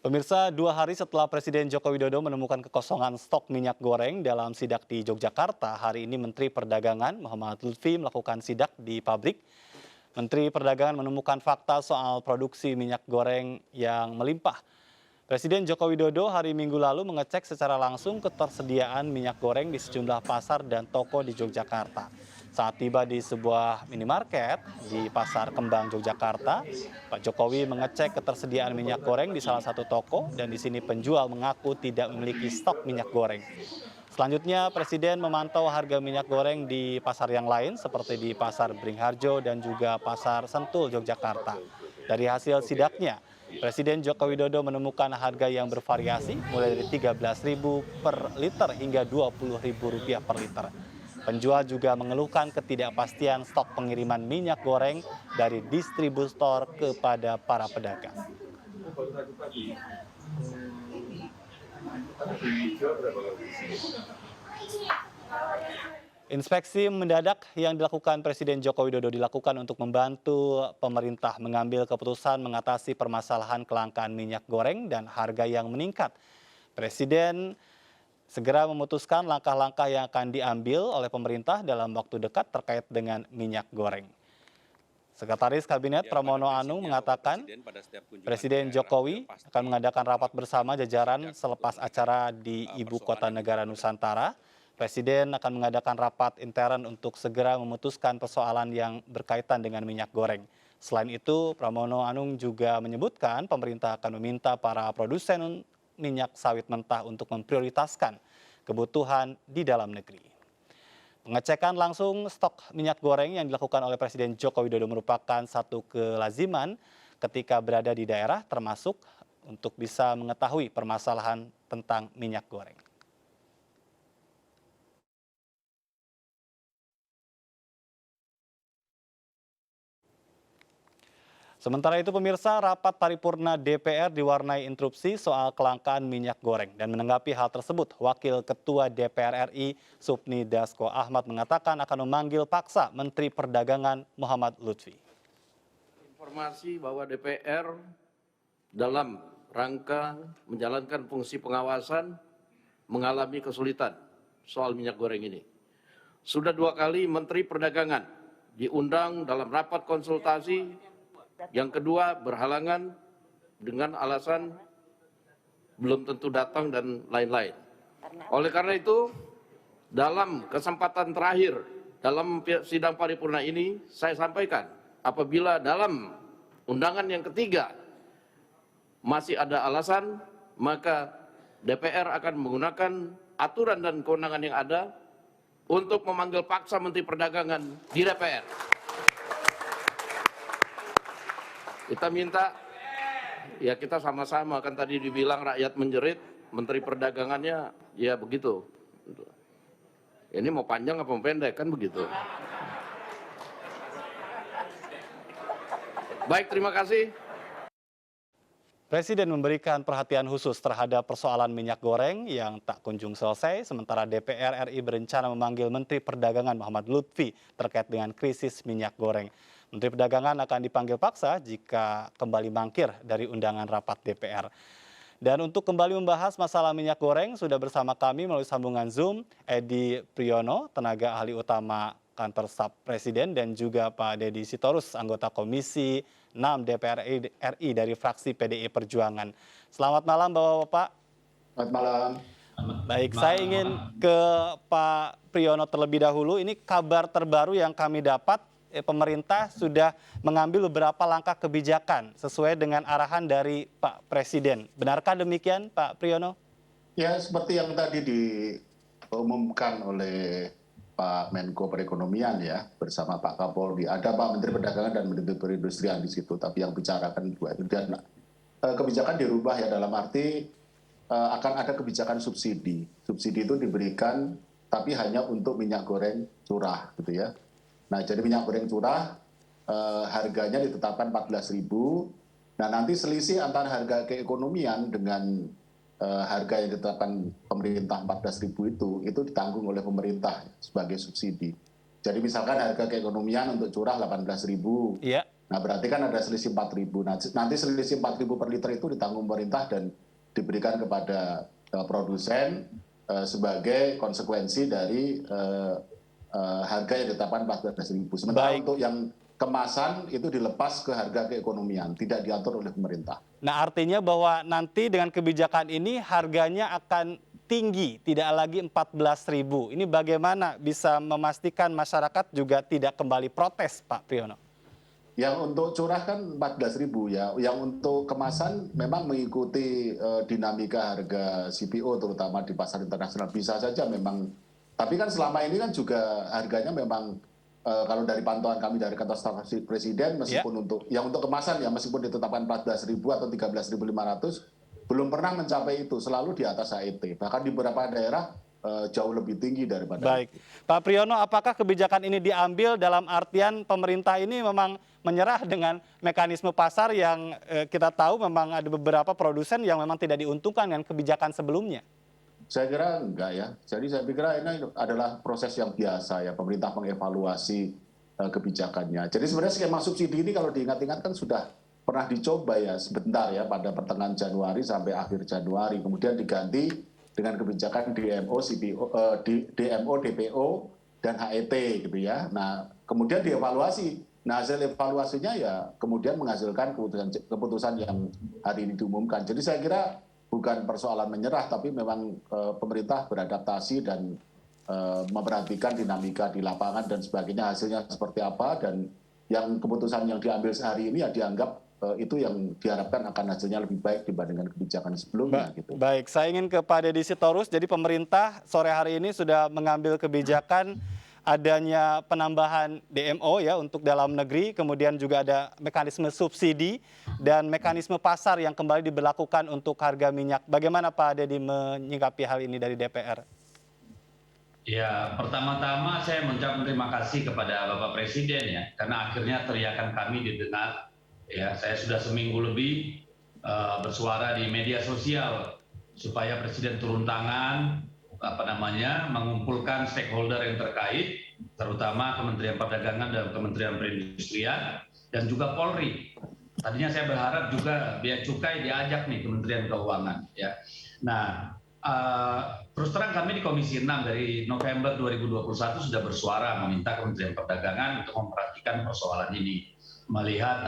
Pemirsa, 2 hari setelah Presiden Joko Widodo menemukan kekosongan stok minyak goreng dalam sidak di Yogyakarta, hari ini Menteri Perdagangan Muhammad Lutfi melakukan sidak di pabrik. Menteri Perdagangan menemukan fakta soal produksi minyak goreng yang melimpah. Presiden Joko Widodo hari Minggu lalu mengecek secara langsung ketersediaan minyak goreng di sejumlah pasar dan toko di Yogyakarta. Saat tiba di sebuah minimarket di Pasar Kembang Yogyakarta, Pak Jokowi mengecek ketersediaan minyak goreng di salah satu toko dan di sini penjual mengaku tidak memiliki stok minyak goreng. Selanjutnya, Presiden memantau harga minyak goreng di pasar yang lain seperti di Pasar Beringharjo dan juga Pasar Sentul Yogyakarta. Dari hasil sidaknya, Presiden Joko Widodo menemukan harga yang bervariasi mulai dari Rp13.000 per liter hingga Rp20.000 per liter. Penjual juga mengeluhkan ketidakpastian stok pengiriman minyak goreng dari distributor kepada para pedagang. Inspeksi mendadak yang dilakukan Presiden Joko Widodo dilakukan untuk membantu pemerintah mengambil keputusan mengatasi permasalahan kelangkaan minyak goreng dan harga yang meningkat. Presiden segera memutuskan langkah-langkah yang akan diambil oleh pemerintah dalam waktu dekat terkait dengan minyak goreng. Sekretaris Kabinet Pramono Anung mengatakan Presiden Jokowi akan mengadakan rapat bersama jajaran selepas acara di Ibu Kota Negara Nusantara. Presiden akan mengadakan rapat intern untuk segera memutuskan persoalan yang berkaitan dengan minyak goreng. Selain itu, Pramono Anung juga menyebutkan pemerintah akan meminta para produsen minyak sawit mentah untuk memprioritaskan kebutuhan di dalam negeri. Pengecekan langsung stok minyak goreng yang dilakukan oleh Presiden Joko Widodo merupakan satu kelaziman ketika berada di daerah, termasuk untuk bisa mengetahui permasalahan tentang minyak goreng. Sementara itu pemirsa, rapat paripurna DPR diwarnai interupsi soal kelangkaan minyak goreng. Dan menanggapi hal tersebut, Wakil Ketua DPR RI Supni Dasko Ahmad mengatakan akan memanggil paksa Menteri Perdagangan Muhammad Lutfi. Informasi bahwa DPR dalam rangka menjalankan fungsi pengawasan mengalami kesulitan soal minyak goreng ini. Sudah 2 kali Menteri Perdagangan diundang dalam rapat konsultasi. Yang kedua berhalangan dengan alasan belum tentu datang dan lain-lain. Oleh karena itu, dalam kesempatan terakhir dalam sidang paripurna ini, saya sampaikan apabila dalam undangan yang ketiga masih ada alasan, maka DPR akan menggunakan aturan dan kewenangan yang ada untuk memanggil paksa Menteri Perdagangan di DPR. Kita minta, ya kita sama-sama, kan tadi dibilang rakyat menjerit, Menteri Perdagangannya ya begitu. Ini mau panjang apa mau pendek, kan begitu. Baik, terima kasih. Presiden memberikan perhatian khusus terhadap persoalan minyak goreng yang tak kunjung selesai, sementara DPR RI berencana memanggil Menteri Perdagangan Muhammad Lutfi terkait dengan krisis minyak goreng. Menteri Perdagangan akan dipanggil paksa jika kembali mangkir dari undangan rapat DPR. Dan untuk kembali membahas masalah minyak goreng, sudah bersama kami melalui sambungan Zoom, Edi Priyono, tenaga ahli utama Kantor Staf Presiden, dan juga Pak Deddy Sitorus, anggota Komisi 6 DPR RI dari fraksi PDI Perjuangan. Selamat malam Bapak-Bapak. Selamat malam. Baik, saya ingin ke Pak Priyono terlebih dahulu. Ini kabar terbaru yang kami dapat, pemerintah sudah mengambil beberapa langkah kebijakan sesuai dengan arahan dari Pak Presiden. Benarkah demikian, Pak Priyono? Ya, seperti yang tadi diumumkan oleh Pak Menko Perekonomian ya, bersama Pak Kapolri. Ada Pak Menteri Perdagangan dan Menteri Perindustrian di situ, tapi yang bicarakan dua itu. Dan kebijakan dirubah ya, dalam arti akan ada kebijakan subsidi. Subsidi itu diberikan tapi hanya untuk minyak goreng curah gitu ya. Nah, jadi minyak goreng curah harganya ditetapkan 14.000. Nah, nanti selisih antara harga keekonomian dengan harga yang ditetapkan pemerintah 14.000 itu ditanggung oleh pemerintah sebagai subsidi. Jadi misalkan harga keekonomian untuk curah 18.000. Iya. Nah, berarti kan ada selisih 4.000. Nah, nanti selisih 4.000 per liter itu ditanggung pemerintah dan diberikan kepada produsen sebagai konsekuensi dari harga yang ditetapkan 14.000. Sementara Baik. untuk yang kemasan itu dilepas ke harga keekonomian, tidak diatur oleh pemerintah. Nah, artinya bahwa nanti dengan kebijakan ini harganya akan tinggi, tidak lagi 14.000. Ini bagaimana bisa memastikan masyarakat juga tidak kembali protes, Pak Priyono? Yang untuk curah kan 14.000 ya. Yang untuk kemasan memang mengikuti dinamika harga CPO terutama di pasar internasional. Bisa saja memang. Tapi kan selama ini kan juga harganya memang kalau dari pantauan kami dari kantor staf presiden meskipun untuk kemasan ya meskipun ditetapkan 14.000 atau 13.500 belum pernah mencapai itu, selalu di atas HET. Bahkan di beberapa daerah jauh lebih tinggi daripada Baik. itu. Pak Priyono, apakah kebijakan ini diambil dalam artian pemerintah ini memang menyerah dengan mekanisme pasar yang kita tahu memang ada beberapa produsen yang memang tidak diuntungkan dengan kebijakan sebelumnya? Saya kira enggak ya. Jadi saya pikir ini adalah proses yang biasa ya, pemerintah mengevaluasi kebijakannya. Jadi sebenarnya skema subsidi ini kalau diingat-ingat kan sudah pernah dicoba ya sebentar ya pada pertengahan Januari sampai akhir Januari. Kemudian diganti dengan kebijakan DMO, DMO, DPO, dan HET gitu ya. Nah kemudian dievaluasi. Nah hasil evaluasinya ya kemudian menghasilkan keputusan yang hari ini diumumkan. Jadi saya kira bukan persoalan menyerah, tapi memang pemerintah beradaptasi dan memperhatikan dinamika di lapangan dan sebagainya, hasilnya seperti apa, dan yang keputusan yang diambil sehari ini ya dianggap itu yang diharapkan akan hasilnya lebih baik dibandingkan kebijakan sebelumnya. Gitu. Baik, saya ingin ke Pak Deddy Sitorus. Jadi pemerintah sore hari ini sudah mengambil kebijakan adanya penambahan DMO ya untuk dalam negeri, kemudian juga ada mekanisme subsidi dan mekanisme pasar yang kembali diberlakukan untuk harga minyak. Bagaimana Pak Deddy menyikapi hal ini dari DPR? Ya, pertama-tama saya mengucapkan terima kasih kepada Bapak Presiden ya, karena akhirnya teriakan kami didengar. Ya, saya sudah seminggu lebih bersuara di media sosial supaya Presiden turun tangan, mengumpulkan stakeholder yang terkait, terutama Kementerian Perdagangan dan Kementerian Perindustrian dan juga Polri. Tadinya saya berharap juga Bea Cukai diajak nih Kementerian Keuangan ya. Nah, terus terang kami di Komisi 6 dari November 2021 sudah bersuara meminta Kementerian Perdagangan untuk memperhatikan persoalan ini, melihat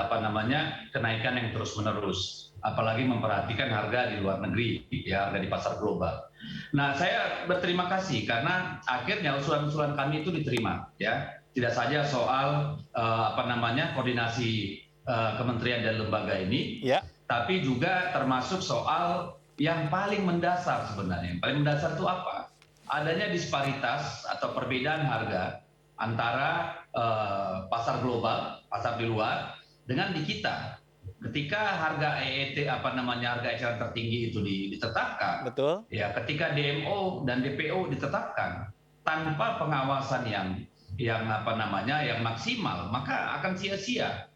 kenaikan yang terus-menerus, apalagi memperhatikan harga di luar negeri, ya, harga di pasar global. Nah, saya berterima kasih karena akhirnya usulan-usulan kami itu diterima, ya. Tidak saja soal koordinasi kementerian dan lembaga ini, ya, tapi juga termasuk soal yang paling mendasar sebenarnya. Yang paling mendasar itu apa? Adanya disparitas atau perbedaan harga antara pasar global, pasar di luar, dengan di kita. Ketika harga EET harga eceran tertinggi itu ditetapkan, betul, ya, ketika DMO dan DPO ditetapkan tanpa pengawasan yang maksimal, maka akan sia-sia.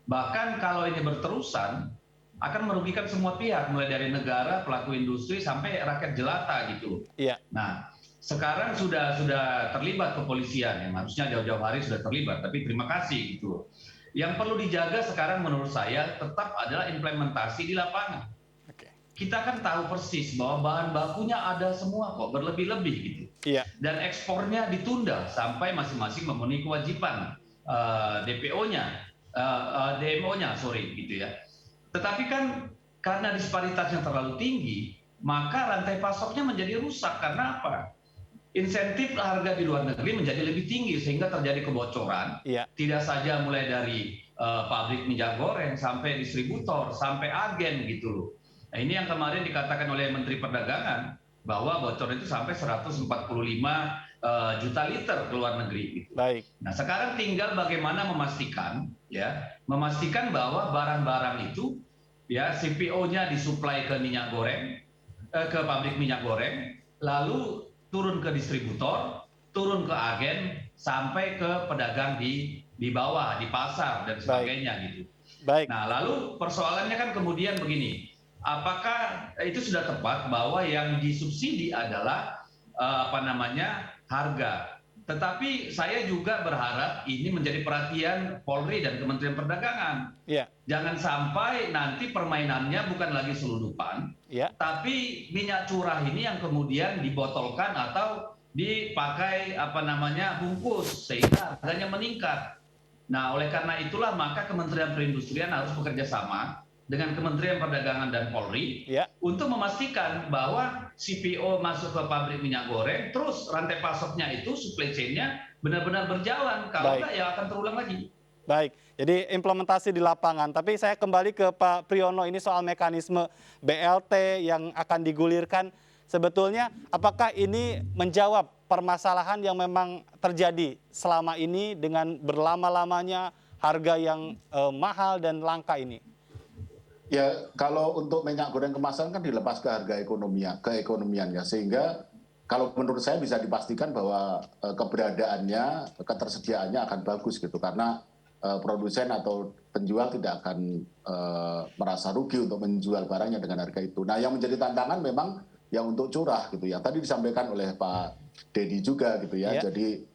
Bahkan kalau ini berterusan akan merugikan semua pihak, mulai dari negara, pelaku industri sampai rakyat jelata gitu. Iya. Nah, sekarang sudah terlibat kepolisian, yang harusnya jauh-jauh hari sudah terlibat, tapi terima kasih gitu. Yang perlu dijaga sekarang menurut saya tetap adalah implementasi di lapangan. Oke. Kita kan tahu persis bahwa bahan bakunya ada semua kok, berlebih-lebih gitu. Iya. Dan ekspornya ditunda sampai masing-masing memenuhi kewajiban DMO-nya, gitu ya. Tetapi kan karena disparitas yang terlalu tinggi, maka rantai pasoknya menjadi rusak. Karena apa? Insentif harga di luar negeri menjadi lebih tinggi sehingga terjadi kebocoran. Iya. Tidak saja mulai dari pabrik minyak goreng sampai distributor sampai agen gitu loh. Nah, ini yang kemarin dikatakan oleh Menteri Perdagangan bahwa bocor itu sampai 145 juta liter ke luar negeri gitu. Baik. Nah, sekarang tinggal bagaimana memastikan bahwa barang-barang itu ya CPO-nya disuplai ke minyak goreng, ke pabrik minyak goreng, lalu turun ke distributor, turun ke agen, sampai ke pedagang di bawah, di pasar dan sebagainya. Baik. Gitu. Baik. Nah, lalu persoalannya kan kemudian begini, apakah itu sudah tepat bahwa yang disubsidi adalah harga Tetapi saya juga berharap ini menjadi perhatian Polri dan Kementerian Perdagangan. Iya, Jangan sampai nanti permainannya bukan lagi selundupan, iya, tapi minyak curah ini yang kemudian dibotolkan atau dipakai bungkus sehingga harganya meningkat. Nah, oleh karena itulah maka Kementerian Perindustrian harus bekerja sama dengan Kementerian Perdagangan dan Polri iya. untuk memastikan bahwa CPO masuk ke pabrik minyak goreng, terus rantai pasoknya itu supply chain-nya benar-benar berjalan. Kalau Baik. enggak ya akan terulang lagi. Baik, jadi implementasi di lapangan. Tapi saya kembali ke Pak Priyono, ini soal mekanisme BLT yang akan digulirkan. Sebetulnya apakah ini menjawab permasalahan yang memang terjadi selama ini dengan berlama-lamanya harga yang mahal dan langka ini? Ya, kalau untuk minyak goreng kemasan kan dilepas ke harga keekonomian ya, sehingga kalau menurut saya bisa dipastikan bahwa keberadaannya, ketersediaannya akan bagus gitu, karena produsen atau penjual tidak akan merasa rugi untuk menjual barangnya dengan harga itu. Nah, yang menjadi tantangan memang yang untuk curah gitu ya. Tadi disampaikan oleh Pak Dedi juga gitu ya. Iya. Jadi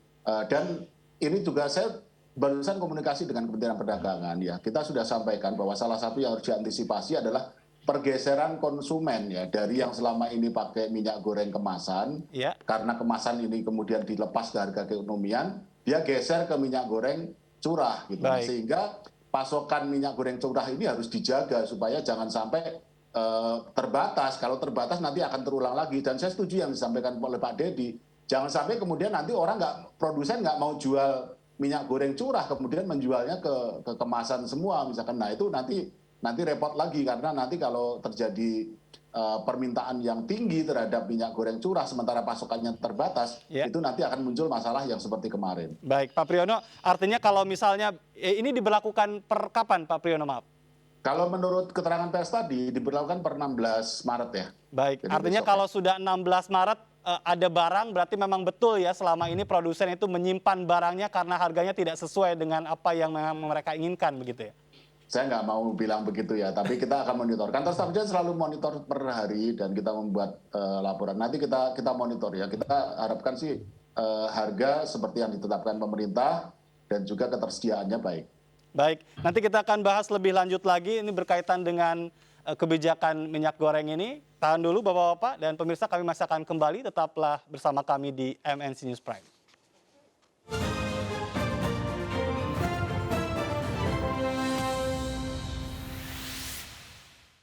dan ini juga saya barusan komunikasi dengan Kementerian Perdagangan ya. Kita sudah sampaikan bahwa salah satu yang harus diantisipasi adalah pergeseran konsumen ya, dari yang selama ini pakai minyak goreng kemasan, Iya. karena kemasan ini kemudian dilepas ke harga keekonomian, dia geser ke minyak goreng curah gitu. Baik. Sehingga pasokan minyak goreng curah ini harus dijaga supaya jangan sampai terbatas. Kalau terbatas nanti akan terulang lagi. Dan saya setuju yang disampaikan oleh Pak Dedi, jangan sampai kemudian nanti produsen nggak mau jual minyak goreng curah kemudian menjualnya ke kemasan semua misalkan. Nah, itu nanti repot lagi, karena nanti kalau terjadi permintaan yang tinggi terhadap minyak goreng curah sementara pasokannya terbatas, Ya. itu nanti akan muncul masalah yang seperti kemarin. Baik, Pak Priyono, artinya kalau misalnya ini diberlakukan per kapan, Pak Priyono, maaf? Kalau menurut keterangan pers tadi diberlakukan per 16 Maret ya. Baik, Jadi artinya besok kalau sudah 16 Maret ada barang, berarti memang betul ya selama ini produsen itu menyimpan barangnya karena harganya tidak sesuai dengan apa yang memang mereka inginkan, begitu ya? Saya nggak mau bilang begitu ya, tapi kita akan monitor. Kantor staf presiden selalu monitor per hari dan kita membuat laporan. Nanti kita monitor ya. Kita harapkan sih harga seperti yang ditetapkan pemerintah dan juga ketersediaannya baik. Baik, nanti kita akan bahas lebih lanjut lagi. Ini berkaitan dengan kebijakan minyak goreng ini. Tahan dulu Bapak-Bapak dan pemirsa, kami masih akan kembali. Tetaplah bersama kami di MNC News Prime.